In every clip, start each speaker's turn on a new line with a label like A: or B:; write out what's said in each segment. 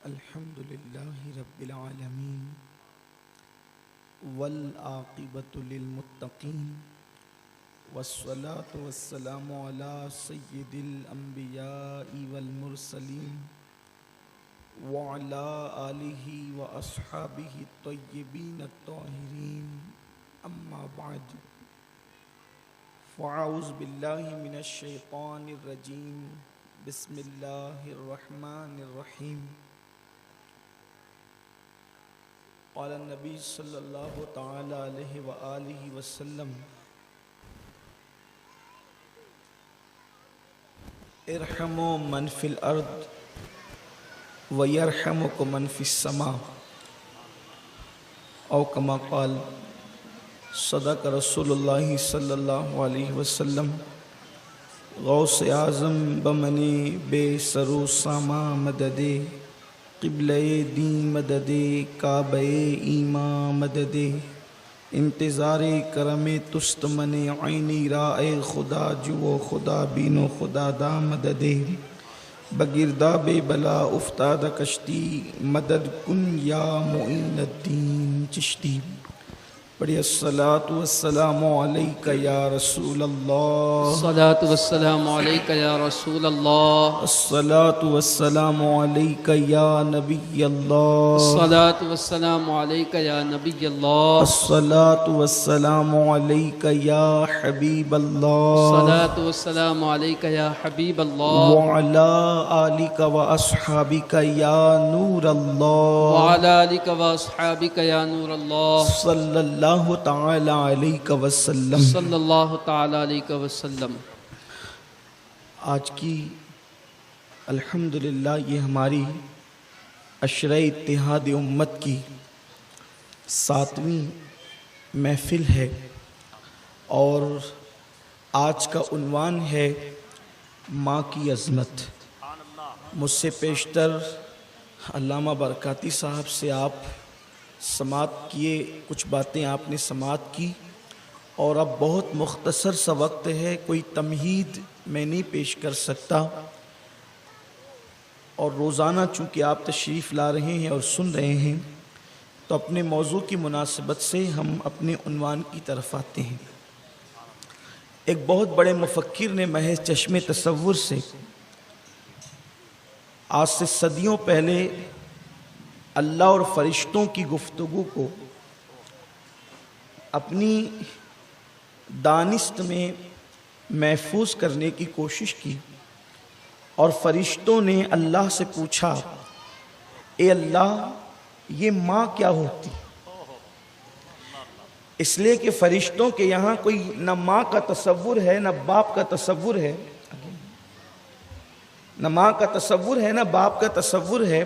A: الحمد لله رب العالمين والعاقبة للمتقين والصلاة والسلام على سيد الأنبياء والمرسلين وعلى آله وأصحابه الطيبين الطاهرين أما بعد فأعوذ بالله من الشيطان الرجيم بسم الله الرحمن الرحيم قال النبي صلى الله تعالى عليه وآله وسلم ارحموا من في الأرض ويرحمكم من في السماء أو كما قال صدق رسول الله صلی اللہ علیہ وسلم غوث اعظم بمنی بے سرو ساما مدد قبلہ دین مدد کعبہ ایمان مدد انتظار کرم تست من عینی رائے خدا جو خدا بینو خدا دا مدد بگرداب بلا افتاد کشتی مدد کن یا معین الدین چشتی بڑی الصلاة والسلام علیکہ یا رسول اللہ
B: الصلاة والسلام علیکہ یا رسول اللہ
A: الصلاة والسلام علیکہ یا نبی اللہ
B: الصلاة والسلام علیکہ یا نبی اللہ
A: الصلاة والسلام علیکہ یا حبیب اللہ
B: الصلاة والسلام علیکہ یا حبیب اللہ
A: وعلا آلک و اصحابک یا نور اللہ
B: وعلا آلک و اصحابک یا نور اللہ
A: صلی اللہ تعالی علیہ وسلم
B: صلی اللہ تعالی علیہ وسلم۔
A: آج کی الحمدللہ یہ ہماری عشرہ اتحاد امت کی 7ویں محفل ہے اور آج کا عنوان ہے ماں کی عظمت۔ مجھ سے پیشتر علامہ برکاتی صاحب سے آپ سماعت کیے، کچھ باتیں آپ نے سماعت کی اور اب بہت مختصر سا وقت ہے، کوئی تمہید میں نہیں پیش کر سکتا، اور روزانہ چونکہ آپ تشریف لا رہے ہیں اور سن رہے ہیں تو اپنے موضوع کی مناسبت سے ہم اپنے عنوان کی طرف آتے ہیں۔ ایک بہت بڑے مفکر نے محض چشم تصور سے آج سے صدیوں پہلے اللہ اور فرشتوں کی گفتگو کو اپنی دانست میں محفوظ کرنے کی کوشش کی، اور فرشتوں نے اللہ سے پوچھا، اے اللہ یہ ماں کیا ہوتی؟ اس لیے کہ فرشتوں کے یہاں کوئی نہ ماں کا تصور ہے نہ باپ کا تصور ہے، نہ ماں کا تصور ہے نہ باپ کا تصور ہے،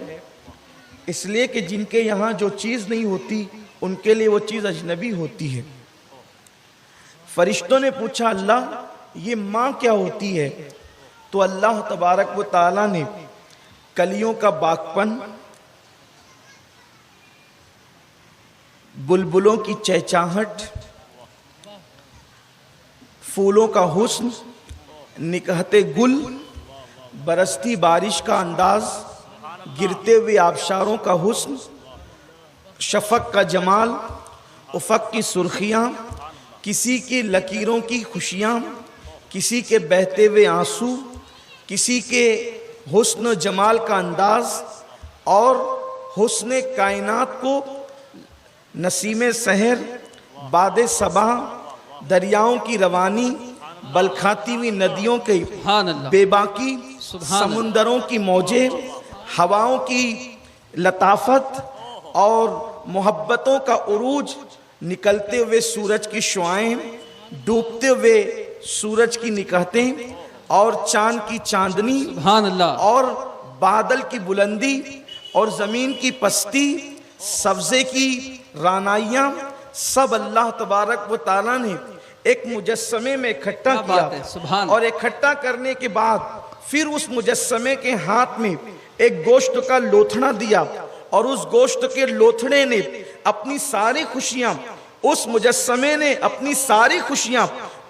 A: اس لیے کہ جن کے یہاں جو چیز نہیں ہوتی ان کے لیے وہ چیز اجنبی ہوتی ہے۔ فرشتوں نے پوچھا، اللہ یہ ماں کیا ہوتی ہے؟ تو اللہ تبارک و تعالیٰ نے کلیوں کا باغپن، بلبلوں کی چہچاہٹ، پھولوں کا حسن، نکہتے گل، برستی بارش کا انداز، گرتے ہوئے آبشاروں کا حسن، شفق کا جمال، افق کی سرخیاں، کسی کی لکیروں کی خوشیاں، کسی کے بہتے ہوئے آنسو، کسی کے حسن و جمال کا انداز، اور حسن کائنات کو نسیم سحر، باد صبا، دریاؤں کی روانی، بلکھاتی ہوئی ندیوں کے بے باکی، سمندروں کی موجیں، ہواؤں کی لطافت اور محبتوں کا عروج، نکلتے ہوئے سورج کی شعائیں، ڈوبتے ہوئے سورج کی نکہتیں، اور چاند کی چاندنی،
B: سبحان اللہ،
A: اور بادل کی بلندی اور زمین کی پستی، سبزے کی رانائیاں، سب اللہ تبارک و تعالیٰ نے ایک مجسمے میں اکٹھا کیا، اور اکٹھا کرنے کے بعد پھر اس مجسمے کے ہاتھ میں ایک گوشت کا لوتھڑا دیا، اور اس گوشت کے لوتھڑے نے اپنی ساری خوشیاں، اس مجسمے نے اپنی ساری خوشیاں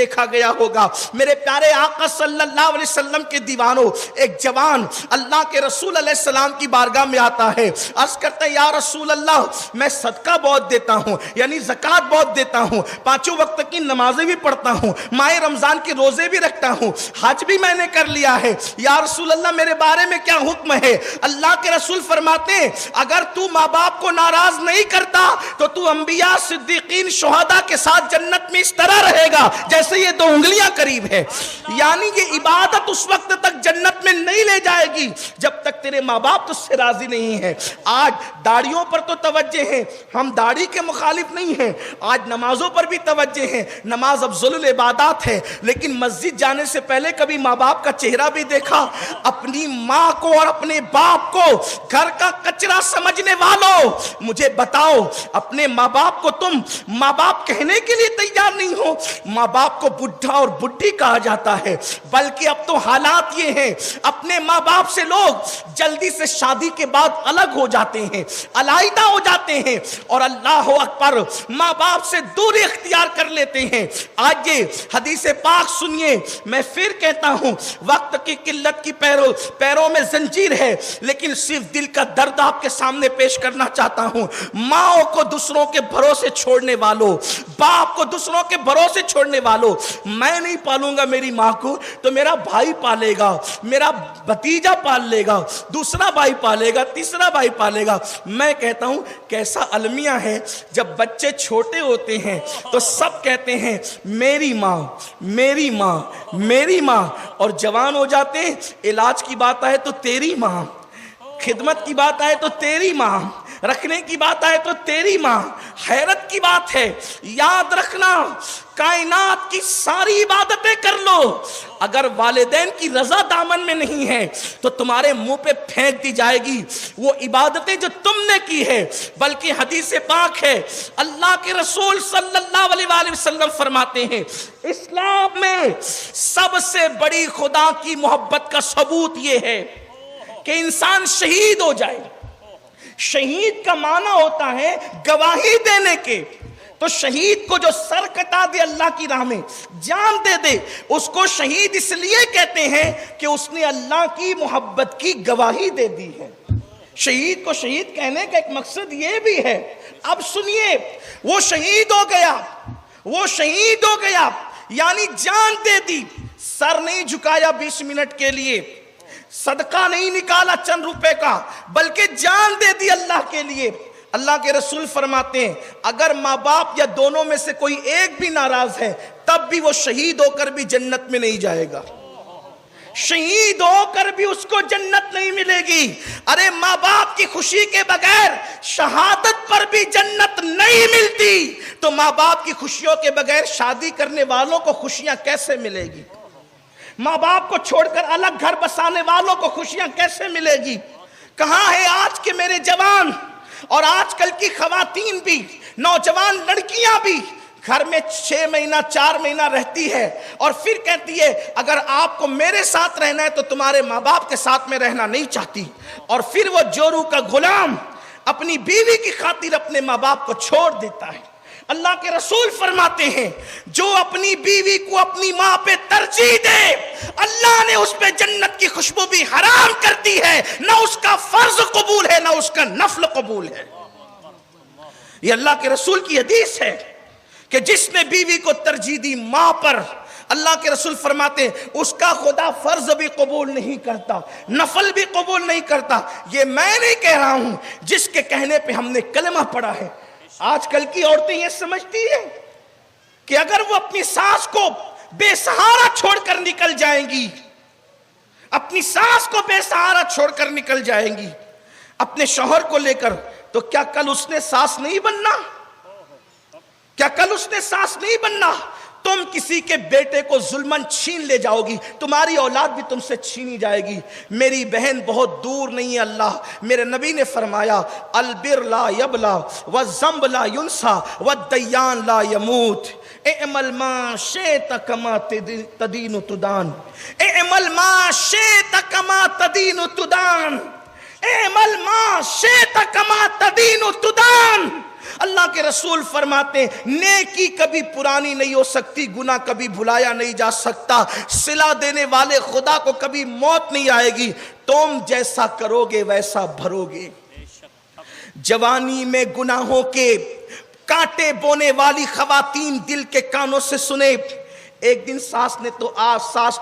A: دیکھا گیا ہوگا۔ میرے پیارے آقا صلی اللہ علیہ وسلم کے دیوانوں، ایک جوان اللہ کے رسول علیہ السلام کی بارگاہ میں آتا ہے، عرض کرتا ہے یا رسول اللہ میں صدقہ بہت دیتا ہوں، یعنی زکوٰۃ بہت دیتا ہوں، 5 وقت کی نمازیں بھی پڑھتا ہوں، ماہ رمضان کے روزے بھی رکھتا ہوں، حج بھی میں نے کر لیا ہے، یا رسول اللہ میرے بارے میں کیا حکم ہے؟ اللہ کے رسول فرماتے ہیں اگر تو ماں باپ کو ناراض نہیں کرتا تو تو انبیاء، صدیقین، شہداء کے ساتھ جنت میں اس طرح رہے گا جیسے یہ 2 انگلیاں قریب ہے۔ یعنی یہ عبادت اس وقت تک جنت میں نہیں لے جائے گی جب تک تیرے ماں باپ تجھ سے راضی نہیں ہے۔ آج داڑھیوں پر تو توجہ ہے، ہم داڑھی کے مخالف نہیں ہیں، آج نمازوں پر بھی توجہ ہے، نماز افضل العبادات ہے، لیکن مسجد جانے سے پہلے کبھی ماں باپ کا چہرہ بھی دیکھا؟ اپنی ماں کو اور اپنے باپ کو گھر کا کچرا سمجھنے والوں مجھے بتاؤ، اپنے ماں باپ کو تم ماں باپ کہنے کے لیے تیار نہیں ہو؟ ماں باپ کو بڈھا اور بڈھی کہا جاتا ہے، بلکہ اب تو حالات یہ ہیں اپنے ماں باپ سے لوگ جلدی سے شادی کے بعد الگ ہو جاتے ہیں، علیحدہ ہو جاتے ہیں، اور اللہ اکبر ماں باپ سے دوری اختیار کر لیتے ہیں۔ آج یہ حدیث پاک سنیے، میں پھر کہتا ہوں وقت کی قلت کی پیروں میں زنجیر ہے، لیکن صرف دل کا درد آپ کے سامنے پیش کرنا چاہتا ہوں۔ ماں کو دوسروں کے بھروسے چھوڑنے والوں، باپ کو دوسروں کے بھروسے چھوڑنے والوں، میں نہیں پالوں گا میری ماں کو تو میرا بھائی پالے گا، میرا بھتیجا پال لے گا، دوسرا بھائی پالے گا، تیسرا بھائی پالے گا۔ میں کہتا ہوں کیسا المیہ ہے، جب بچے چھوٹے ہوتے ہیں تو سب کہتے ہیں میری ماں، میری ماں، میری ماں، اور جوان ہو جاتے ہیں، علاج کی بات آئے تو تیری ماں، خدمت کی بات آئے تو تیری ماں، رکھنے کی بات آئے تو تیری ماں۔ حیرت کی بات ہے، یاد رکھنا کائنات کی ساری عبادتیں کر لو، اگر والدین کی رضا دامن میں نہیں ہے تو تمہارے منہ پہ پھینک دی جائے گی وہ عبادتیں جو تم نے کی ہے۔ بلکہ حدیث پاک ہے، اللہ کے رسول صلی اللہ علیہ وآلہ وسلم فرماتے ہیں اسلام میں سب سے بڑی خدا کی محبت کا ثبوت یہ ہے کہ انسان شہید ہو جائے۔ شہید کا معنی ہوتا ہے گواہی دینے کے، تو شہید کو جو سر کٹا دے اللہ کی راہ میں، جان دے دے، اس کو شہید اس لیے کہتے ہیں کہ اس نے اللہ کی محبت کی گواہی دے دی ہے۔ شہید کو شہید کہنے کا ایک مقصد یہ بھی ہے، اب سنیے، وہ شہید ہو گیا، وہ شہید ہو گیا یعنی جان دے دی، سر نہیں جھکایا 20 منٹ کے لیے، صدقہ نہیں نکالا چند روپے کا، بلکہ جان دے دی اللہ کے لیے۔ اللہ کے رسول فرماتے ہیں اگر ماں باپ یا دونوں میں سے کوئی ایک بھی ناراض ہے تب بھی وہ شہید ہو کر بھی جنت میں نہیں جائے گا، شہید ہو کر بھی اس کو جنت نہیں ملے گی۔ ارے ماں باپ کی خوشی کے بغیر شہادت پر بھی جنت نہیں ملتی، تو ماں باپ کی خوشیوں کے بغیر شادی کرنے والوں کو خوشیاں کیسے ملے گی؟ ماں باپ کو چھوڑ کر الگ گھر بسانے والوں کو خوشیاں کیسے ملے گی؟ کہاں ہے آج کے میرے جوان اور آج کل کی خواتین بھی، نوجوان لڑکیاں بھی گھر میں 6 مہینہ 4 مہینہ رہتی ہے اور پھر کہتی ہے اگر آپ کو میرے ساتھ رہنا ہے تو تمہارے ماں باپ کے ساتھ میں رہنا نہیں چاہتی، اور پھر وہ جورو کا غلام اپنی بیوی کی خاطر اپنے ماں باپ کو چھوڑ دیتا ہے۔ اللہ کے رسول فرماتے ہیں جو اپنی بیوی کو اپنی ماں پہ ترجیح دے اللہ نے اس پہ جنت کی خوشبو بھی حرام کر دی ہے، نہ اس کا فرض قبول ہے نہ اس کا نفل قبول ہے۔ یہ اللہ کے رسول کی حدیث ہے کہ جس نے بیوی کو ترجیح دی ماں پر، اللہ کے رسول فرماتے ہیں اس کا خدا فرض بھی قبول نہیں کرتا، نفل بھی قبول نہیں کرتا۔ یہ میں نہیں کہہ رہا ہوں، جس کے کہنے پہ ہم نے کلمہ پڑھا ہے۔ آج کل کی عورتیں یہ سمجھتی ہیں کہ اگر وہ اپنی ساس کو بے سہارا چھوڑ کر نکل جائیں گی، اپنی ساس کو بے سہارا چھوڑ کر نکل جائیں گی اپنے شوہر کو لے کر، تو کیا کل اس نے ساس نہیں بننا؟ کیا کل اس نے ساس نہیں بننا؟ تم کسی کے بیٹے کو ظلمن چھین لے جاؤ گی، تمہاری اولاد بھی تم سے چھینی جائے گی۔ میری بہن بہت دور نہیں ہے، اللہ میرے نبی نے فرمایا البر لا یبلا والذنب لا ینسا والدیان لا یموت، اعمل ما شئت کما تدین تدان، اعمل ما شئت کما تدین تدان، اعمل ما شئت کما تدین تدان۔ اللہ کے رسول فرماتے ہیں نیکی کبھی پرانی نہیں ہو سکتی، گناہ کبھی بھلایا نہیں جا سکتا، صلہ دینے والے خدا کو کبھی موت نہیں آئے گی، تم جیسا کرو گے ویسا بھرو گے۔ جوانی میں گناہوں کے کانٹے بونے والی خواتین دل کے کانوں سے سنے، ایک دن ساس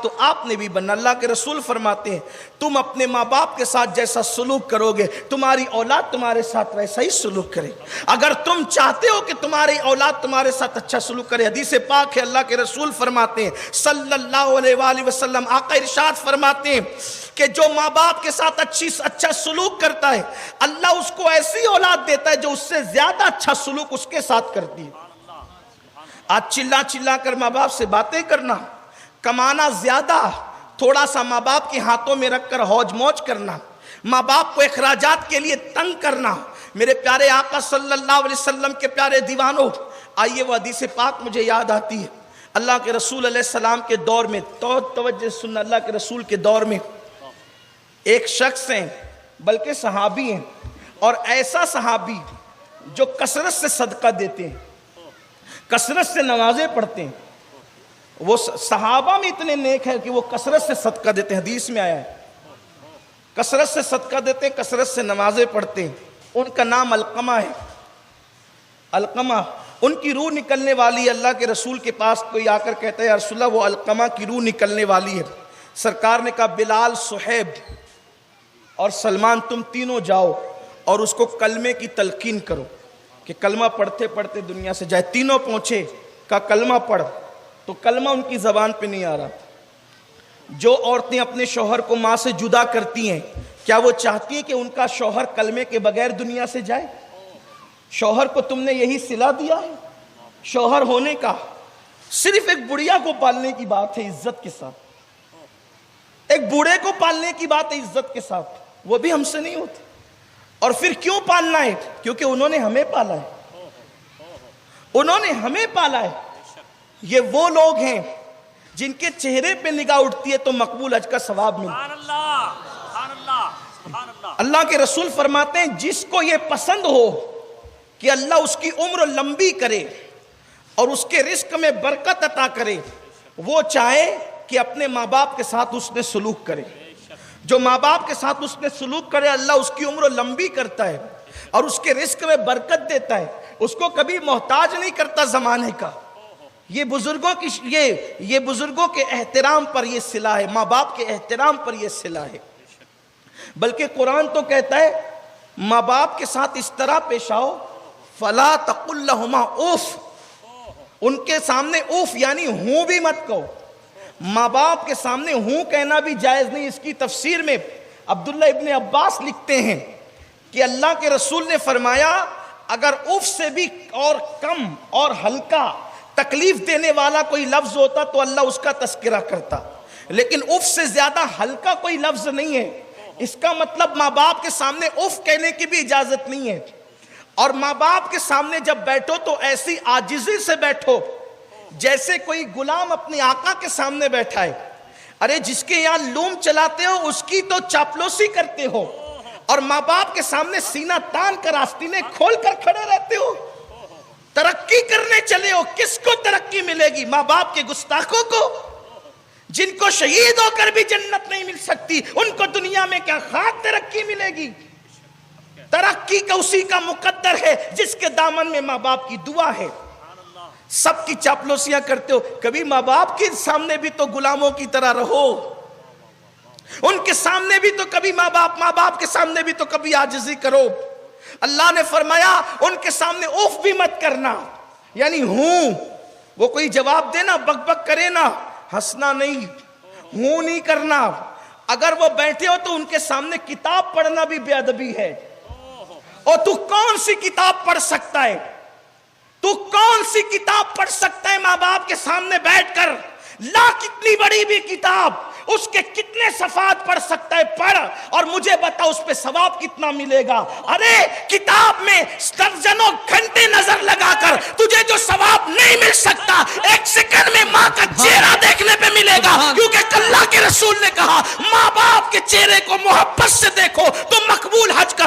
A: تو آپ نے بھی بننا۔ اللہ کے رسول فرماتے ہیں تم اپنے ماں باپ کے ساتھ جیسا سلوک کرو گے تمہاری اولاد تمہارے ساتھ ویسا ہی سلوک کرے۔ اگر تم چاہتے ہو کہ تمہاری اولاد تمہارے ساتھ اچھا سلوک کرے، حدیث پاک ہے، اللہ کے رسول فرماتے ہیں صلی اللہ علیہ وآلہ وسلم، آقا ارشاد فرماتے ہیں کہ جو ماں باپ کے ساتھ اچھا سلوک کرتا ہے اللہ اس کو ایسی اولاد دیتا ہے جو اس سے زیادہ اچھا سلوک اس کے ساتھ کرتی ہے۔ آج چلا کر ماں باپ سے باتیں کرنا، کمانا زیادہ، تھوڑا سا ماں باپ کے ہاتھوں میں رکھ کر ہوج موج کرنا، ماں باپ کو اخراجات کے لیے تنگ کرنا۔ میرے پیارے آقا صلی اللہ علیہ وسلم کے پیارے دیوانوں، آئیے وہ حدیث پاک مجھے یاد آتی ہے۔ اللہ کے رسول علیہ السلام کے دور میں، توجہ سننا، اللہ کے رسول کے دور میں ایک شخص ہیں، بلکہ صحابی ہیں، اور ایسا صحابی جو کثرت سے صدقہ دیتے ہیں، کثرت سے نمازیں پڑھتے ہیں۔ وہ صحابہ میں اتنے نیک ہیں کہ وہ کثرت سے صدقہ دیتے ہیں، حدیث میں آیا ہے کثرت سے صدقہ دیتے ہیں، کثرت سے نمازیں پڑھتے ہیں۔ ان کا نام علقمہ ہے۔ علقمہ، ان کی روح نکلنے والی، اللہ کے رسول کے پاس کوئی آ کر کہتا ہے یا رسول اللہ وہ علقمہ کی روح نکلنے والی ہے۔ سرکار نے کہا بلال، صہیب اور سلمان تم تینوں جاؤ اور اس کو کلمے کی تلقین کرو کہ کلمہ پڑھتے پڑھتے دنیا سے جائے۔ تینوں پہنچے، کہا کلمہ پڑھ، تو کلمہ ان کی زبان پہ نہیں آ رہا۔ جو عورتیں اپنے شوہر کو ماں سے جدا کرتی ہیں، کیا وہ چاہتی ہیں کہ ان کا شوہر کلمے کے بغیر دنیا سے جائے؟ شوہر کو تم نے یہی صلہ دیا ہے شوہر ہونے کا؟ صرف ایک بڑھیا کو پالنے کی بات ہے عزت کے ساتھ، ایک بوڑھے کو پالنے کی بات ہے عزت کے ساتھ، وہ بھی ہم سے نہیں ہوتی۔ اور پھر کیوں پالنا ہے؟ کیونکہ انہوں نے ہمیں پالا ہے، انہوں نے ہمیں پالا ہے۔ یہ وہ لوگ ہیں جن کے چہرے پہ نگاہ اٹھتی ہے تو مقبول حج کا ثواب ملتا ہے۔ اللہ کے رسول فرماتے ہیں جس کو یہ پسند ہو کہ اللہ اس کی عمر لمبی کرے اور اس کے رزق میں برکت عطا کرے، وہ چاہے کہ اپنے ماں باپ کے ساتھ اس نے سلوک کرے۔ جو ماں باپ کے ساتھ اس نے سلوک کرے اللہ اس کی عمر لمبی کرتا ہے اور اس کے رزق میں برکت دیتا ہے، اس کو کبھی محتاج نہیں کرتا زمانے کا۔ یہ بزرگوں کے احترام پر یہ صلہ ہے، ماں باپ کے احترام پر یہ صلہ ہے۔ بلکہ قرآن تو کہتا ہے ماں باپ کے ساتھ اس طرح پیش آؤ، فلا تقل لہما اوف، ان کے سامنے اوف یعنی ہوں بھی مت کہو۔ ماں باپ کے سامنے ہوں کہنا بھی جائز نہیں۔ اس کی تفسیر میں عبداللہ ابن عباس لکھتے ہیں کہ اللہ کے رسول نے فرمایا اگر اف سے بھی اور کم اور ہلکا تکلیف دینے والا کوئی لفظ ہوتا تو اللہ اس کا تذکرہ کرتا، لیکن اف سے زیادہ ہلکا کوئی لفظ نہیں ہے۔ اس کا مطلب ماں باپ کے سامنے اف کہنے کی بھی اجازت نہیں ہے، اور ماں باپ کے سامنے جب بیٹھو تو ایسی عاجزی سے بیٹھو جیسے کوئی غلام اپنے آقا کے سامنے بیٹھا ہے۔ ارے جس کے یہاں لوم چلاتے ہو اس کی تو چاپلوسی کرتے ہو، اور ماں باپ کے سامنے سینہ تان کر آستینیں کھول کر کھڑے رہتے ہو۔ ترقی کرنے چلے ہو، کس کو ترقی ملے گی؟ ماں باپ کے گستاخوں کو، جن کو شہید ہو کر بھی جنت نہیں مل سکتی، ان کو دنیا میں کیا خاک ترقی ملے گی؟ ترقی کا اسی کا مقدر ہے جس کے دامن میں ماں باپ کی دعا ہے۔ سب کی چاپلوسیاں کرتے ہو، کبھی ماں باپ کے سامنے بھی تو غلاموں کی طرح رہو، ان کے سامنے بھی تو کبھی ماں باپ کے سامنے بھی تو کبھی عاجزی کرو۔ اللہ نے فرمایا ان کے سامنے اوف بھی مت کرنا، یعنی ہوں وہ کوئی جواب دینا بک بک کرے نا، ہنسنا نہیں، ہوں نہیں کرنا۔ اگر وہ بیٹھے ہو تو ان کے سامنے کتاب پڑھنا بھی بے ادبی ہے۔ اور تو کون سی کتاب پڑھ سکتا ہے؟ تو کون سی کتاب پڑھ سکتا ہے ماں باپ کے سامنے بیٹھ کر؟ لا کتنی بڑی بھی کتاب، اس کے کتنے صفحات پڑھ سکتا ہے؟ پڑھ اور مجھے بتا اس پہ ثواب کتنا ملے گا۔ ارے کتاب میں درجنوں گھنٹے نظر لگا کر تجھے جو ثواب نہیں مل سکتا، ایک سیکنڈ میں ماں کا چہرہ دیکھنے پہ ملے گا، کیونکہ اللہ کے رسول نے کہا ماں باپ کے چہرے کو محبت سے دیکھو تو مقبول حج کا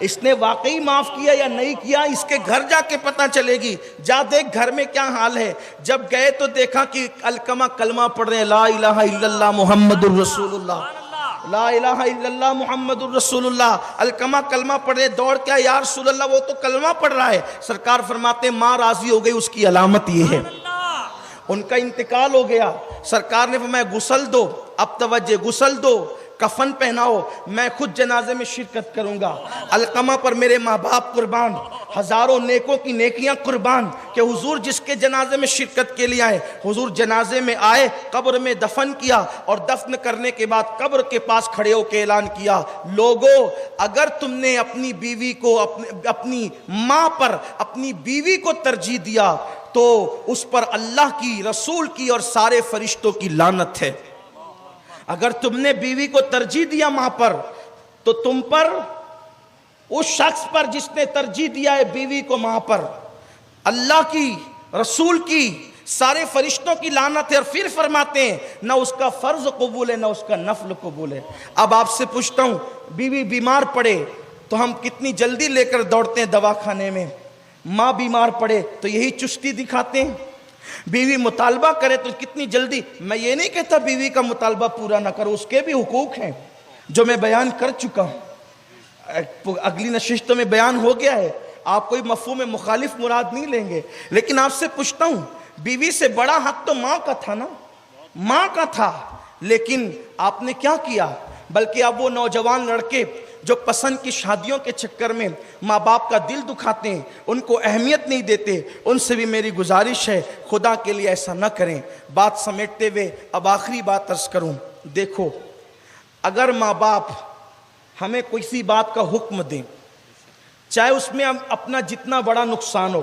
A: اس نے واقعی معاف کیا یا نہیں کیا اس کے گھر جا کے پتہ چلے گی. جا دیکھ گھر میں کیا حال ہے. جب گئے تو دیکھا کہ علقمہ کلمہ پڑھ رہے ہیں, لا الہ الا اللہ محمد الرسول اللہ, لا الہ الا اللہ محمد الرسول اللہ. علقمہ کلمہ پڑھ رہے, دوڑ کیا یا رسول اللہ وہ تو کلمہ پڑھ رہا ہے. سرکار فرماتے ہیں ماں راضی ہو گئی, اس کی علامت یہ ہے. ان کا انتقال ہو گیا, سرکار نے فرمایا غسل دو, اب توجہ, غسل دو, کفن پہناؤ, میں خود جنازے میں شرکت کروں گا. علقمہ پر میرے ماں باپ قربان, ہزاروں نیکوں کی نیکیاں قربان کہ حضور جس کے جنازے میں شرکت کے لیے آئے, حضور جنازے میں آئے, قبر میں دفن کیا, اور دفن کرنے کے بعد قبر کے پاس کھڑے ہو کے اعلان کیا, لوگو اگر تم نے اپنی بیوی کو اپنی ماں پر اپنی بیوی کو ترجیح دیا تو اس پر اللہ کی, رسول کی اور سارے فرشتوں کی لعنت ہے. اگر تم نے بیوی کو ترجیح دیا ماں پر تو تم پر, اس شخص پر جس نے ترجیح دیا ہے بیوی کو ماں پر, اللہ کی, رسول کی, سارے فرشتوں کی لعنت ہے. اور پھر فرماتے ہیں نہ اس کا فرض قبول ہے نہ اس کا نفل قبول ہے. اب آپ سے پوچھتا ہوں, بیوی بیمار پڑے تو ہم کتنی جلدی لے کر دوڑتے ہیں دواخانے میں, ماں بیمار پڑے تو یہی چستی دکھاتے ہیں. بیوی مطالبہ کرے تو کتنی جلدی. میں یہ نہیں کہتا بیوی کا مطالبہ پورا نہ کرو, اس کے بھی حقوق ہیں جو میں بیان کر چکا ہوں, اگلی نشستوں میں بیان ہو گیا ہے, آپ کوئی مفہوم مخالف مراد نہیں لیں گے. لیکن آپ سے پوچھتا ہوں, بیوی سے بڑا حق تو ماں کا تھا نا, ماں کا تھا, لیکن آپ نے کیا کیا. بلکہ اب وہ نوجوان لڑکے جو پسند کی شادیوں کے چکر میں ماں باپ کا دل دکھاتے ہیں, ان کو اہمیت نہیں دیتے, ان سے بھی میری گزارش ہے خدا کے لیے ایسا نہ کریں. بات سمیٹتے ہوئے اب آخری بات عرض کروں. دیکھو, اگر ماں باپ ہمیں کسی بات کا حکم دیں, چاہے اس میں اپنا جتنا بڑا نقصان ہو,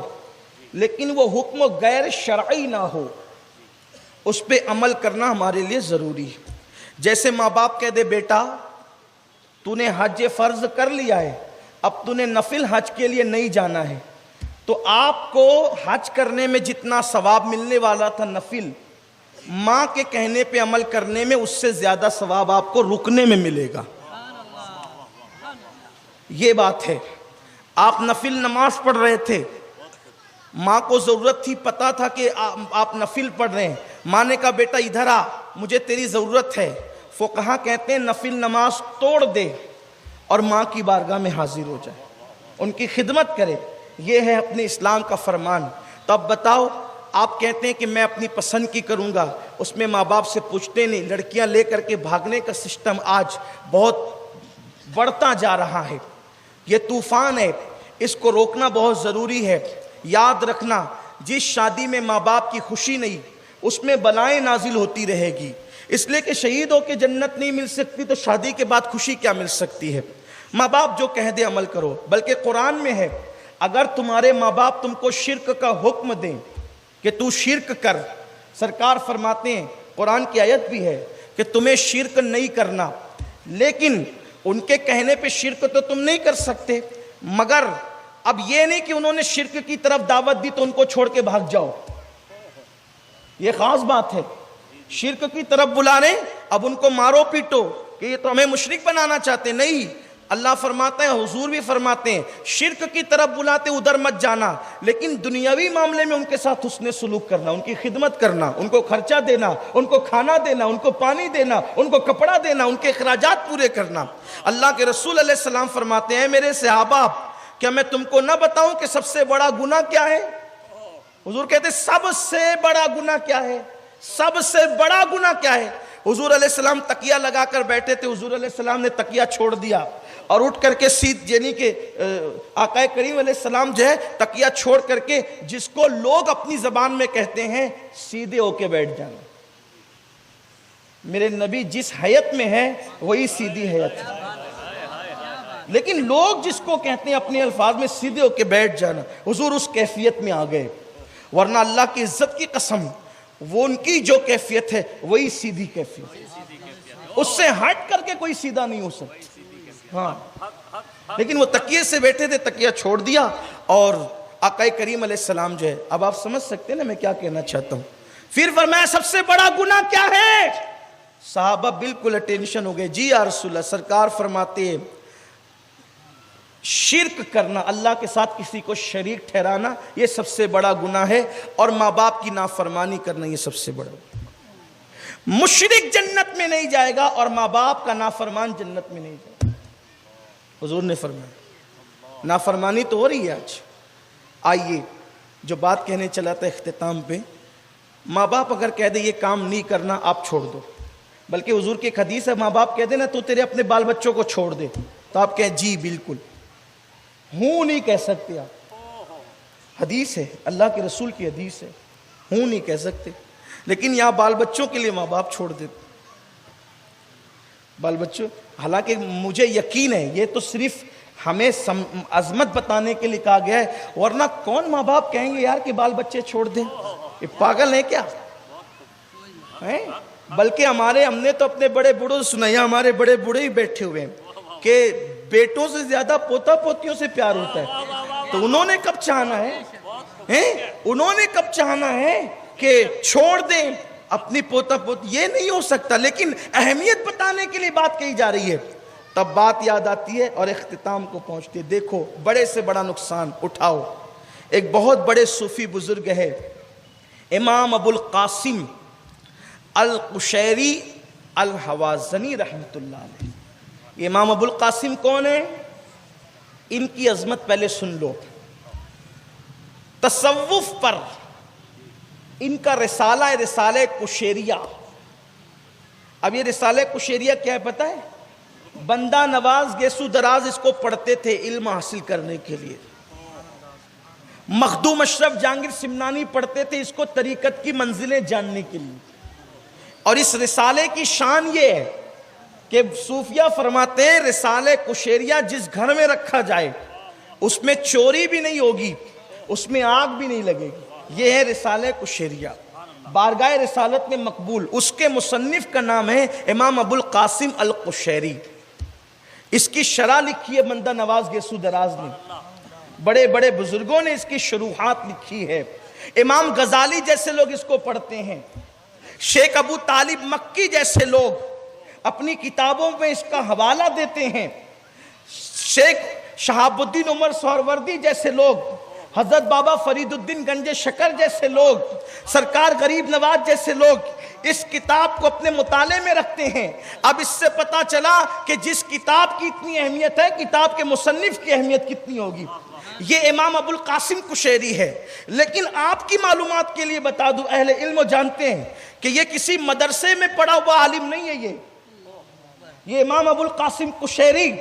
A: لیکن وہ حکم غیر شرعی نہ ہو, اس پہ عمل کرنا ہمارے لیے ضروری ہے. جیسے ماں باپ کہہ دے بیٹا تو نے حج فرض کر لیا ہے, اب تو نے نفل حج کے لیے نہیں جانا ہے, تو آپ کو حج کرنے میں جتنا ثواب ملنے والا تھا نفل, ماں کے کہنے پہ عمل کرنے میں اس سے زیادہ ثواب آپ کو رکنے میں ملے گا. یہ بات ہے. آپ نفل نماز پڑھ رہے تھے, ماں کو ضرورت تھی, پتا تھا کہ آپ نفل پڑھ رہے ہیں, ماں نے کہا بیٹا ادھر آ, مجھے تیری ضرورت ہے. فقہا کہتے ہیں نفل نماز توڑ دے اور ماں کی بارگاہ میں حاضر ہو جائے, ان کی خدمت کرے. یہ ہے اپنے اسلام کا فرمان. تو اب بتاؤ, آپ کہتے ہیں کہ میں اپنی پسند کی کروں گا, اس میں ماں باپ سے پوچھتے نہیں. لڑکیاں لے کر کے بھاگنے کا سسٹم آج بہت بڑھتا جا رہا ہے, یہ طوفان ہے, اس کو روکنا بہت ضروری ہے. یاد رکھنا, جس شادی میں ماں باپ کی خوشی نہیں, اس میں بلائیں نازل ہوتی رہے گی. اس لیے کہ شہید ہو کے جنت نہیں مل سکتی تو شادی کے بعد خوشی کیا مل سکتی ہے. ماں باپ جو کہہ دے عمل کرو. بلکہ قرآن میں ہے, اگر تمہارے ماں باپ تم کو شرک کا حکم دیں کہ تو شرک کر, سرکار فرماتے ہیں, قرآن کی آیت بھی ہے کہ تمہیں شرک نہیں کرنا, لیکن ان کے کہنے پہ شرک تو تم نہیں کر سکتے. مگر اب یہ نہیں کہ انہوں نے شرک کی طرف دعوت دی تو ان کو چھوڑ کے بھاگ جاؤ, یہ خاص بات ہے. شرک کی طرف بلا رہے, اب ان کو مارو پیٹو کہ یہ تو ہمیں مشرک بنانا چاہتے. نہیں, اللہ فرماتے ہیں, حضور بھی فرماتے ہیں, شرک کی طرف بلاتے ادھر مت جانا, لیکن دنیاوی معاملے میں ان کے ساتھ حسن سلوک کرنا, ان کی خدمت کرنا, ان کو خرچہ دینا, ان کو کھانا دینا, ان کو پانی دینا, ان کو کپڑا دینا, ان کے اخراجات پورے کرنا. اللہ کے رسول علیہ السلام فرماتے ہیں, میرے صحابہ کیا میں تم کو نہ بتاؤں کہ سب سے بڑا گناہ کیا ہے. حضور کہتے سب سے بڑا گناہ کیا ہے, سب سے بڑا گناہ کیا ہے. حضور علیہ السلام تکیہ لگا کر بیٹھے تھے, حضور علیہ السلام نے تکیہ چھوڑ دیا اور اٹھ کر کے یعنی کہ آقا کریم علیہ السلام جو ہے تکیہ چھوڑ کر کے, جس کو لوگ اپنی زبان میں کہتے ہیں سیدھے ہو کے بیٹھ جانا. میرے نبی جس حیت میں ہے وہی سیدھی حیت ہے, لیکن لوگ جس کو کہتے ہیں اپنے الفاظ میں سیدھے ہو کے بیٹھ جانا, حضور اس کیفیت میں آ گئے. ورنہ اللہ کی عزت کی قسم, وہ ان کی جو کیفیت ہے وہی سیدھی کیفیت ہے, اس سے ہٹ کر کے کوئی سیدھا نہیں ہو سکتا. ہاں, لیکن وہ تکیے سے بیٹھے تھے, تکیہ چھوڑ دیا اور آقا کریم علیہ السلام جو ہے, اب آپ سمجھ سکتے ہیں نا میں کیا کہنا چاہتا ہوں. پھر فرمایا سب سے بڑا گناہ کیا ہے. صحابہ بالکل اٹینشن ہو گئے. جی یا رسول اللہ. سرکار فرماتے ہیں شرک کرنا، اللہ کے ساتھ کسی کو شریک ٹھہرانا، یہ سب سے بڑا گناہ ہے، اور ماں باپ کی نافرمانی کرنا یہ سب سے بڑا گناہ۔ مشرک جنت میں نہیں جائے گا اور ماں باپ کا نافرمان جنت میں نہیں جائے گا، حضور نے فرمایا۔ نافرمانی تو ہو رہی ہے آج۔ آئیے جو بات کہنے چلا تھا اختتام پہ، ماں باپ اگر کہہ دے یہ کام نہیں کرنا، آپ چھوڑ دو، بلکہ حضور کی ایک حدیث ہے، ماں باپ کہہ دے نا تو تیرے اپنے بال بچوں کو چھوڑ دے، تو آپ کہیں جی بالکل، ہوں نہیں کہہ سکتے آپ، حدیث ہے، اللہ کے رسول کی حدیث ہے، ہوں نہیں کہہ سکتے، لیکن یہاں بال بچوں کے لیے ماں باپ چھوڑ دیتے، بال بچوں، حالانکہ مجھے یقین ہے یہ تو صرف ہمیں عظمت بتانے کے لیے کہا گیا ہے، ورنہ کون ماں باپ کہیں گے یار کہ بال بچے چھوڑ دیں، یہ پاگل ہیں کیا ہیں؟ بلکہ ہم نے تو اپنے بڑے بوڑھوں سے سنا، ہمارے بڑے بوڑھے ہی بیٹھے ہوئے ہیں کہ بیٹوں سے زیادہ پوتا پوتیوں سے پیار ہوتا ہے، تو انہوں نے کب چاہنا ہے، انہوں نے کب چاہنا ہے کہ چھوڑ دیں اپنی پوتا پوتی، یہ نہیں ہو سکتا، لیکن اہمیت بتانے کے لیے بات کہی جا رہی ہے، تب بات یاد آتی ہے اور اختتام کو پہنچتی ہے۔ دیکھو بڑے سے بڑا نقصان اٹھاؤ، ایک بہت بڑے صوفی بزرگ ہے امام ابو القاسم القشیری الحوازنی رحمۃ اللہ علیہ۔ یہ امام ابو القاسم کون ہے؟ ان کی عظمت پہلے سن لو۔ تصوف پر ان کا رسالہ ہے، رسالہ قشیریہ۔ اب یہ رسالہ قشیریہ کیا ہے پتہ ہے؟ بندہ نواز گیسو دراز اس کو پڑھتے تھے علم حاصل کرنے کے لیے، مخدوم اشرف جہانگیر سمنانی پڑھتے تھے اس کو طریقت کی منزلیں جاننے کے لیے، اور اس رسالے کی شان یہ ہے کہ صوفیہ فرماتے ہیں رسالہ قشیریہ جس گھر میں رکھا جائے اس میں چوری بھی نہیں ہوگی، اس میں آگ بھی نہیں لگے گی، یہ ہے رسالہ قشیریہ، بارگاہ رسالت میں مقبول۔ اس کے مصنف کا نام ہے امام ابو القاسم القشیری، اس کی شرح لکھی ہے بندہ نواز گیسو دراز نے، بڑے بڑے بزرگوں نے اس کی شروحات لکھی ہے، امام غزالی جیسے لوگ اس کو پڑھتے ہیں، شیخ ابو طالب مکی جیسے لوگ اپنی کتابوں میں اس کا حوالہ دیتے ہیں، شیخ شہاب الدین عمر سہروردی جیسے لوگ، حضرت بابا فرید الدین گنج شکر جیسے لوگ، سرکار غریب نواز جیسے لوگ اس کتاب کو اپنے مطالعے میں رکھتے ہیں۔ اب اس سے پتا چلا کہ جس کتاب کی اتنی اہمیت ہے، کتاب کے مصنف کی اہمیت کتنی ہوگی۔ یہ امام ابو القاسم قشیری ہے، لیکن آپ کی معلومات کے لیے بتا دوں، اہل علم جانتے ہیں کہ یہ کسی مدرسے میں پڑھا ہوا عالم نہیں ہے، یہ امام ابو القاسم قشیری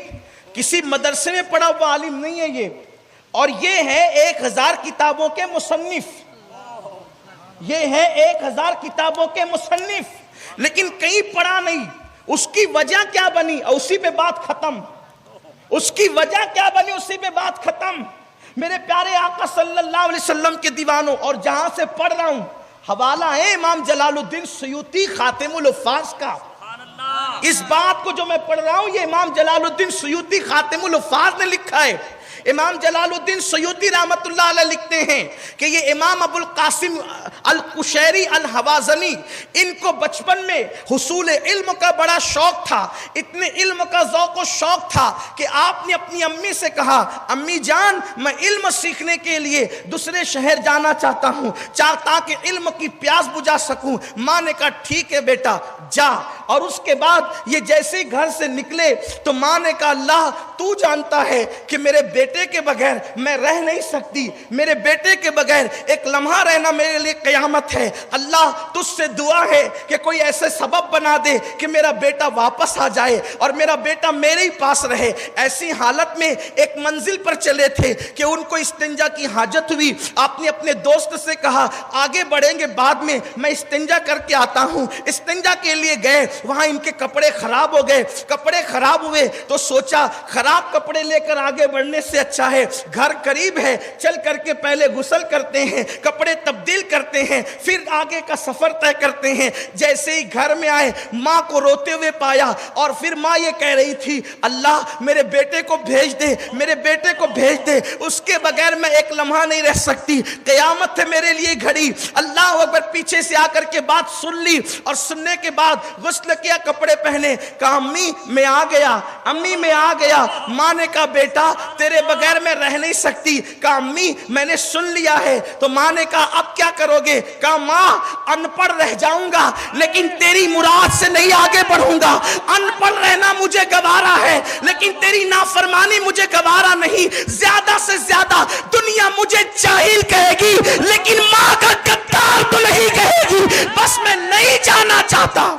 A: کسی مدرسے میں پڑھا ہوا عالم نہیں ہے یہ، اور یہ ہے 1000 کتابوں کے مصنف، یہ ہے 1000 کتابوں کے مصنف، لیکن کہیں پڑھا نہیں۔ اس کی وجہ کیا بنی؟ اسی پہ بات ختم، اس کی وجہ کیا بنی؟ اسی پہ بات ختم۔ میرے پیارے آقا صلی اللہ علیہ وسلم کے دیوانوں، اور جہاں سے پڑھ رہا ہوں حوالہ ہے امام جلال الدین سیوطی خاتم الحفاظ کا، اس بات کو جو میں پڑھ رہا ہوں یہ امام جلال الدین سیوطی خاتم الحفاظ نے لکھا ہے۔ امام جلال الدین سیوطی رحمت اللہ علیہ لکھتے ہیں کہ یہ امام ابو القاسم القشیری الحوازنی، ان کو بچپن میں حصول علم کا بڑا شوق تھا، اتنے علم کا ذوق و شوق تھا کہ آپ نے اپنی امی سے کہا امی جان میں علم سیکھنے کے لیے دوسرے شہر جانا چاہتا ہوں تاکہ علم کی پیاس بجھا سکوں۔ ماں نے کہا ٹھیک ہے بیٹا جا، اور اس کے بعد یہ جیسے ہی گھر سے نکلے تو ماں نے کہا اللہ تو جانتا ہے کہ میرے بیٹے کے بغیر میں رہ نہیں سکتی، میرے بیٹے کے بغیر ایک لمحہ رہنا میرے لیے قیامت ہے، اللہ تجھ سے دعا ہے کہ کوئی ایسے سبب بنا دے کہ میرا بیٹا واپس آ جائے اور میرا بیٹا میرے ہی پاس رہے۔ ایسی حالت میں ایک منزل پر چلے تھے کہ ان کو استنجا کی حاجت ہوئی، آپ نے اپنے دوست سے کہا آگے بڑھیں گے بعد میں، میں استنجا کر کے آتا ہوں۔ استنجا کے لیے گئے، وہاں ان کے کپڑے خراب ہو گئے، کپڑے خراب ہوئے تو سوچا خراب کپڑے لے کر آگے بڑھنے سے اچھا ہے گھر قریب ہے، چل کر کے پہلے غسل کرتے ہیں، کپڑے تبدیل کرتے ہیں، پھر آگے کا سفر طے کرتے ہیں۔ جیسے ہی گھر میں آئے ماں کو روتے ہوئے پایا، اور پھر ماں یہ کہہ رہی تھی اللہ میرے بیٹے کو بھیج دے، میرے بیٹے کو بھیج دے، اس کے بغیر میں ایک لمحہ نہیں رہ سکتی، قیامت ہے میرے لیے گھڑی۔ اللہ اکبر، پیچھے سے آ کر کے بات سن لی، اور سننے کے بعد غسل کیا، کپڑے پہنے، کہا امی میں آ گیا، امی میں آ گیا۔ ماں نے کہا بیٹا تیرے بغیر میں رہ نہیں سکتی۔ کہا امی میں نے سن لیا ہے۔ تو ماں نے کہا اب کیا کرو گے؟ کہا ماں ان پڑھ رہ جاؤں گا لیکن تیری مراد سے نہیں آگے بڑھوں گا۔ ان پڑھ رہنا مجھے گوارا ہے لیکن تیری نافرمانی مجھے گوارا نہیں۔ زیادہ سے زیادہ دنیا مجھے جاہل کہے گی لیکن ماں کا غدار تو نہیں کہے گی۔ بس میں نہیں جانا چاہتا،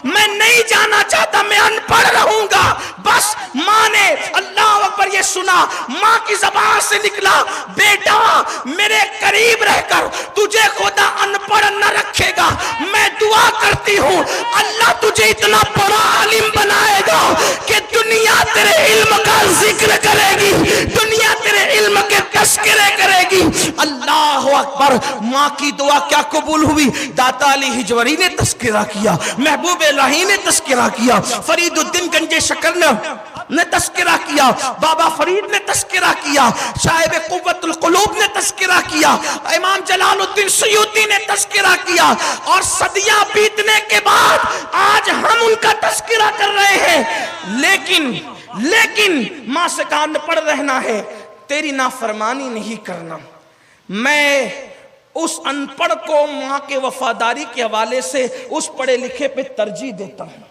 A: میں نہیں جانا چاہتا، میں ان پڑھ رہوں گا بس۔ ماں نے اللہ اکبر یہ سنا، ماں کی زبان سے نکلا بیٹا میرے قریب رہ کر تجھے خدا ان پڑھ نہ رکھے گا، میں دعا کرتی ہوں اللہ تجھے اتنا بڑا عالم بنائے گا کہ دنیا تیرے علم کا ذکر کرے گی، دنیا تیرے علم کے تذکرے کرے گی۔ اللہ اکبر، ماں کی دعا کیا قبول ہوئی؟ داتا علی ہجوری نے تذکرہ کیا، محبوب الہی نے تذکرہ کیا، فرید الدین گنج شکر نے تذکرہ کیا، بابا فرید نے تذکرہ کیا، صاحب قوت القلوب نے تذکرہ کیا، امام جلال الدین سیوطی نے تذکرہ کیا، اور صدیاں بیتنے کے بعد آج ہم ان کا تذکرہ کر رہے ہیں۔ لیکن ماں سے کہا ان پڑھ رہنا ہے، تیری نافرمانی نہیں کرنا۔ میں اس ان پڑھ کو ماں کے وفاداری کے حوالے سے اس پڑھے لکھے پہ ترجیح دیتا ہوں۔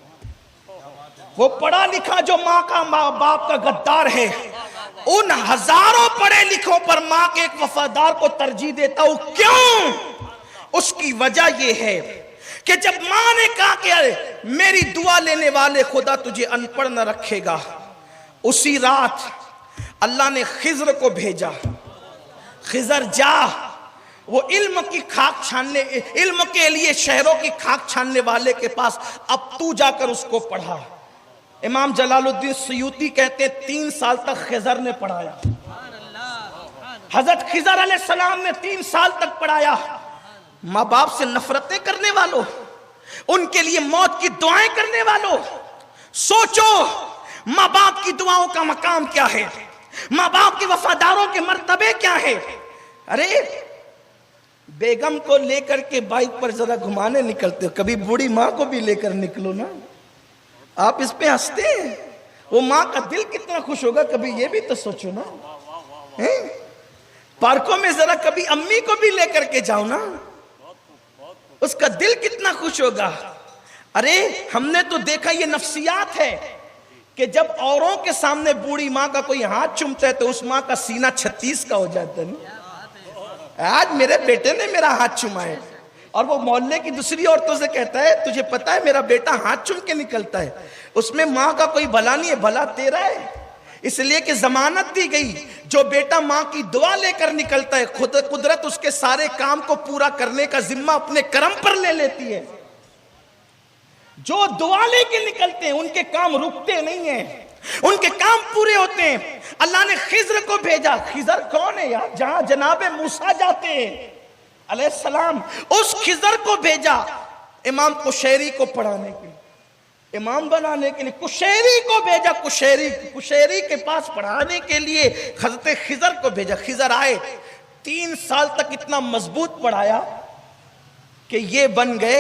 A: وہ پڑھا لکھا جو ماں کا باپ کا غدار ہے، ان ہزاروں پڑھے لکھوں پر ماں کے ایک وفادار کو ترجیح دیتا ہوں۔ کیوں؟ اس کی وجہ یہ ہے کہ جب ماں نے کہا کہ میری دعا لینے والے خدا تجھے ان پڑھ نہ رکھے گا، اسی رات اللہ نے خضر کو بھیجا، خضر جا، وہ علم کی خاک چھاننے، علم کے لیے شہروں کی خاک چھاننے والے کے پاس، اب تو جا کر اس کو پڑھا۔ امام جلال الدین سیوطی کہتے ہیں 3 سال تک خضر نے پڑھایا، حضرت خضر علیہ السلام نے 3 سال تک پڑھایا۔ ماں باپ سے نفرتیں کرنے والوں، ان کے لیے موت کی دعائیں کرنے والوں، سوچو ماں باپ کی دعاؤں کا مقام کیا ہے، ماں باپ کے وفاداروں کے مرتبے کیا ہے۔ ارے بیگم کو لے کر کے بائک پر ذرا گھمانے نکلتے ہو، کبھی بوڑھی ماں کو بھی لے کر نکلو نا۔ آپ اس پہ ہنستے ہیں، وہ ماں کا دل کتنا خوش ہوگا، کبھی یہ بھی تو سوچو نا۔ پارکوں میں ذرا کبھی امی کو بھی لے کر کے جاؤ نا، اس کا دل کتنا خوش ہوگا۔ ارے ہم نے تو دیکھا یہ نفسیات ہے کہ جب اوروں کے سامنے بوڑھی ماں کا کوئی ہاتھ چومتا ہے تو اس ماں کا سینہ 36 کا ہو جاتا ہے نا۔ آج میرے بیٹے نے میرا ہاتھ چوما ہے، اور وہ محلے کی دوسری عورتوں سے کہتا ہے تجھے پتا ہے میرا بیٹا ہاتھ چوم کے نکلتا ہے، اس میں ماں کا کوئی بھلا نہیں ہے، بھلا تیرا ہے۔ اس لیے کہ ضمانت دی گئی، جو بیٹا ماں کی دعا لے کر نکلتا ہے قدرت اس کے سارے کام کو پورا کرنے کا ذمہ اپنے کرم پر لے لیتی ہے۔ جو دعا لے کے نکلتے ہیں ان کے کام رکتے نہیں ہیں، ان کے کام پورے ہوتے ہیں۔ اللہ نے خضر کو بھیجا۔ خضر کون ہے یار؟ جہاں جناب موسیٰ جاتے ہیں علیہ السلام، اس خضر کو بھیجا امام قشیری کو پڑھانے کے لیے، امام بنانے کے لیے قشیری کو بھیجا، قشیری کے پاس پڑھانے کے لیے حضرت خضر کو بھیجا۔ خضر آئے، 3 سال تک اتنا مضبوط پڑھایا کہ یہ بن گئے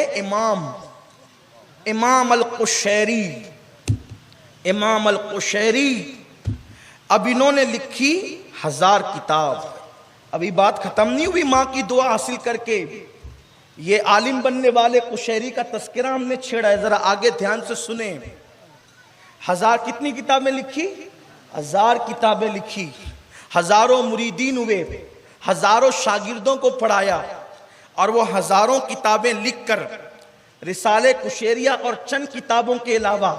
A: امام القشیری، امام القشیری۔ اب انہوں نے لکھی 1000 کتاب۔ ابھی بات ختم نہیں ہوئی، ماں کی دعا حاصل کر کے یہ عالم بننے والے قشیری کا تذکرہ ہم نے چھیڑا ہے، ذرا آگے دھیان سے سنیں۔ 1000 کتنی کتابیں لکھی؟ 1000 کتابیں لکھی، ہزاروں مریدین ہوئے، ہزاروں شاگردوں کو پڑھایا، اور وہ ہزاروں کتابیں لکھ کر رسالے قشیریہ اور چند کتابوں کے علاوہ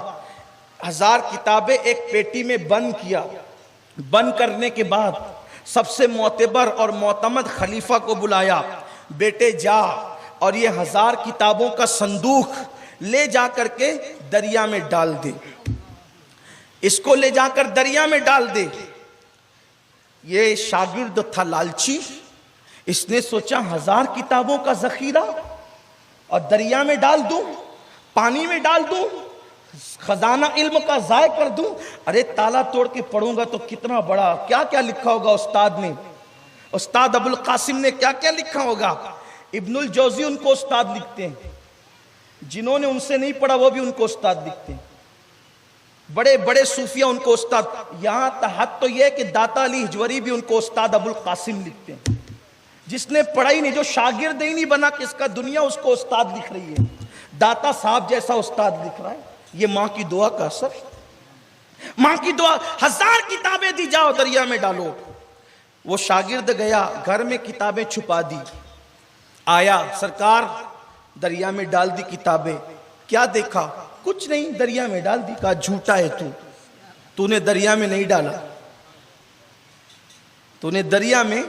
A: 1000 کتابیں ایک پیٹی میں بند کیا۔ بند کرنے کے بعد سب سے معتبر اور معتمد خلیفہ کو بلایا، بیٹے جا اور یہ 1000 کتابوں کا صندوق لے جا کر کے دریا میں ڈال دے، اس کو لے جا کر دریا میں ڈال دے۔ یہ شاگرد تھا لالچی، اس نے سوچا 1000 کتابوں کا ذخیرہ اور دریا میں ڈال دوں، پانی میں ڈال دوں، خزانہ علم کا ضائع کر دوں، ارے تالا توڑ کے پڑھوں گا تو کتنا بڑا کیا کیا لکھا ہوگا استاد نے، استاد ابو القاسم نے کیا کیا لکھا ہوگا۔ ابن الجوزی ان کو استاد لکھتے ہیں، جنہوں نے ان سے نہیں پڑھا وہ بھی ان کو استاد لکھتے ہیں، بڑے بڑے صوفیہ ان کو استاد، یہاں حد تو یہ کہ داتا علی ہجوری بھی ان کو استاد ابو القاسم لکھتے ہیں۔ جس نے پڑھا ہی نہیں، جو شاگرد ہی نہیں بنا کس کا، دنیا اس کو استاد لکھ رہی ہے، داتا صاحب جیسا استاد لکھ رہا ہے۔ یہ ماں کی دعا کا اثر، ماں کی دعا۔ 1000 کتابیں دی، جاؤ دریا میں ڈالو۔ وہ شاگرد گیا، گھر میں کتابیں چھپا دی، آیا، سرکار دریا میں ڈال دی کتابیں، کیا دیکھا؟ کچھ نہیں، دریا میں ڈال دی۔ کہا جھوٹا ہے تو نے دریا میں نہیں ڈالا، تو نے دریا میں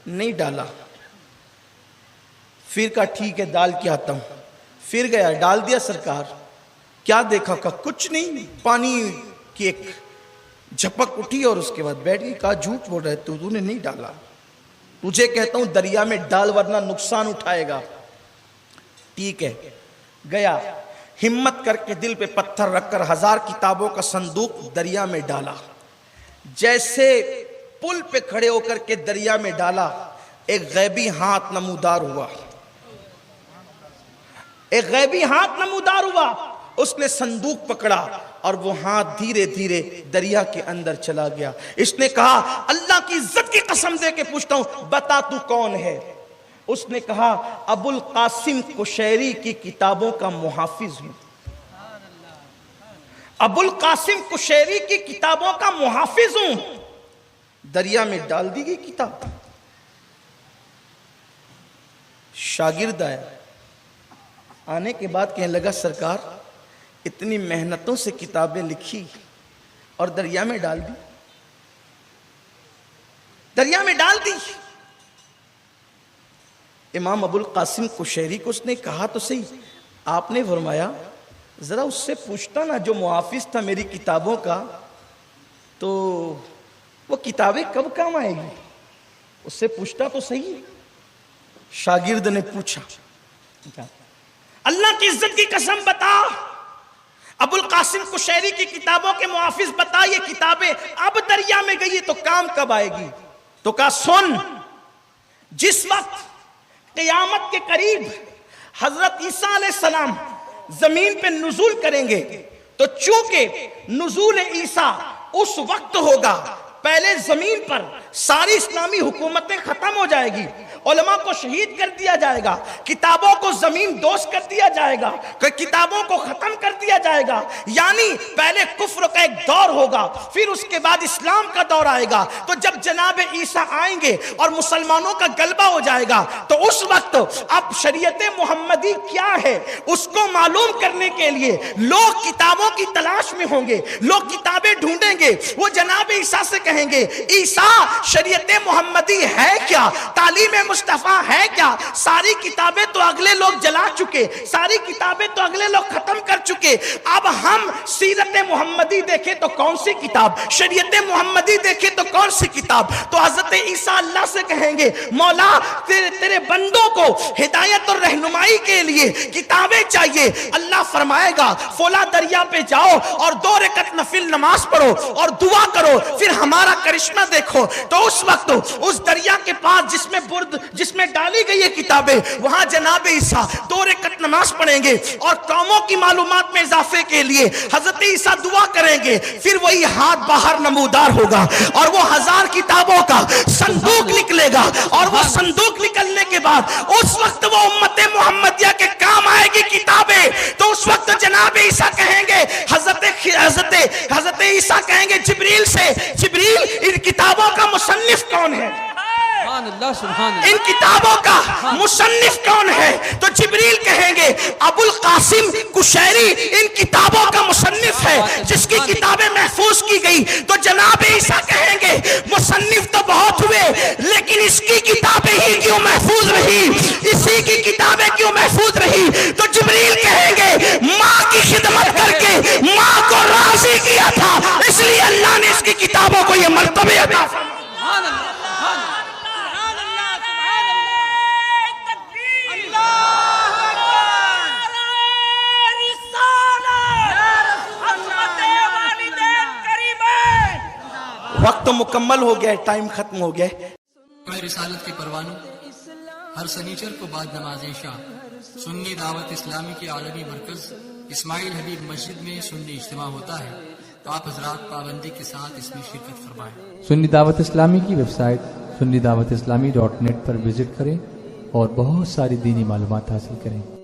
A: نہیں ڈالا۔ پھر کہا ٹھیک ہے ڈال کے آتا ہوں، پھر گیا ڈال دیا۔ سرکار کیا دیکھا؟ کہا کچھ نہیں، پانی کی ایک جھپک اٹھی اور اس کے بعد بیٹھ گئی۔ کہا جھوٹ بول رہا ہے تو نے نہیں ڈالا، تجھے کہتا ہوں دریا میں ڈال ورنہ نقصان اٹھائے گا۔ ٹھیک ہے، گیا، ہمت کر کے دل پہ پتھر رکھ کر 1000 کتابوں کا صندوق دریا میں ڈالا۔ جیسے پل پہ کھڑے ہو کر کے دریا میں ڈالا، ایک غیبی ہاتھ نمودار ہوا، ایک غیبی ہاتھ نمودار ہوا۔ اس نے صندوق پکڑا اور وہ ہاتھ دھیرے دھیرے دریا کے اندر چلا گیا۔ اس نے کہا اللہ کی عزت کی قسم دے کے پوچھتا ہوں بتا تو کون ہے؟ اس نے کہا ابو القاسم قشیری کی کتابوں کا محافظ ہوں، ابو القاسم قشیری کی کتابوں کا محافظ ہوں۔ دریا میں ڈال دی گئی کتاب۔ شاگرد آیا، آنے کے بعد کہنے لگا سرکار اتنی محنتوں سے کتابیں لکھی اور دریا میں ڈال دی، دریا میں ڈال دی۔ امام ابو القاسم قشیری کو اس نے کہا تو صحیح، آپ نے فرمایا ذرا اس سے پوچھتا نا جو محافظ تھا میری کتابوں کا، تو وہ کتابیں کب کام آئے گی، اس سے پوچھتا تو صحیح۔ شاگرد نے پوچھا اللہ کی عزت کی قسم بتا ابو القاسم قشیری کی کتابوں کے محافظ بتا یہ کتابیں اب دریا میں گئی تو کام کب آئے گی؟ تو کہا سن، جس وقت قیامت کے قریب حضرت عیسیٰ علیہ السلام زمین پہ نزول کریں گے تو چونکہ نزول عیسیٰ اس وقت ہوگا پہلے زمین پر ساری اسلامی حکومتیں ختم ہو جائے گی، علماء کو شہید کر دیا جائے گا، کتابوں کو زمین دوز کر دیا جائے گا، کتابوں کو ختم کر دیا جائے گا، یعنی پہلے کفر کا ایک دور ہوگا، پھر اس کے بعد اسلام کا دور آئے گا۔ تو جب جناب عیسیٰ آئیں گے اور مسلمانوں کا غلبہ ہو جائے گا تو اس وقت اب شریعت محمدی کیا ہے اس کو معلوم کرنے کے لیے لوگ کتابوں کی تلاش میں ہوں گے، لوگ کتابیں ڈھونڈیں گے، وہ جناب عیسیٰ سے کہیں گے عیسیٰ شریعت محمدی ہے کیا، تعلیم مصطفیٰ ہے کیا؟ ساری کتابیں تو اگلے لوگ جلا چکے، ساری کتابیں تو اگلے لوگ ختم کر چکے، اب ہم سیرت محمدی دیکھیں تو کون سی کتاب، شریعت محمدی دیکھیں تو کون سی کتاب؟ تو حضرت عیسیٰ اللہ سے کہیں گے مولا تیرے بندوں کو ہدایت اور رہنمائی کے لیے کتابیں چاہیے۔ اللہ فرمائے گا فولا دریا پہ جاؤ اور 2 رکعت نفل نماز پڑھو اور دعا کرو، پھر ہمارا کرشمہ دیکھو۔ تو اس وقت اس دریا کے پاس جس میں ڈالی گئی ہے کتابیں، وہاں جناب عیسیٰ 2 رکعت نماز پڑھیں گے اور قوموں کی معلومات میں اضافے کے لیے حضرت عیسیٰ دعا کریں گے، پھر وہی ہاتھ باہر نمودار ہوگا اور وہ 1000 کتابوں کا صندوق نکلے گا، اور وہ صندوق نکلنے کے بعد اس وقت وہ امت محمدیہ کے کام آئے گی کتابیں۔ تو اس وقت جناب عیسیٰ کہیں گے حضرت عیسیٰ کہیں گے جبریل سے جبریل ان کتابوں کا مصنف کون ہے؟ ان کتابوں کا مصنف کون ہے؟ تو جبریل کہیں گے ابو القاسم قشیری ان کتابوں کا مصنف ہے جس کی کتابیں محفوظ کی گئی۔ تو جناب عیسیٰ کہیں گے مصنف تو بہت ہوئے لیکن اس کی کتابیں ہی کیوں محفوظ رہی، اسی کی کتابیں کیوں محفوظ رہی؟ تو جبریل کہیں گے ماں کی خدمت کر کے ماں کو راضی کیا تھا، اس لیے اللہ نے اس کی کتابوں کو یہ مرتبہ عطا فرمایا۔ وقت مکمل ہو گیا، ٹائم ختم ہو گیا۔
C: رسالت کے پروانوں، ہر سنیچر کو بعد نماز عشاء سنی دعوت اسلامی کے عالمی مرکز اسماعیل حبیب مسجد میں سنی اجتماع ہوتا ہے، تو آپ حضرات پابندی کے ساتھ اس میں شرکت فرمائیں۔
D: سنی دعوت اسلامی کی website sunni dawat islami.net پر وزٹ کریں اور بہت ساری دینی معلومات حاصل کریں۔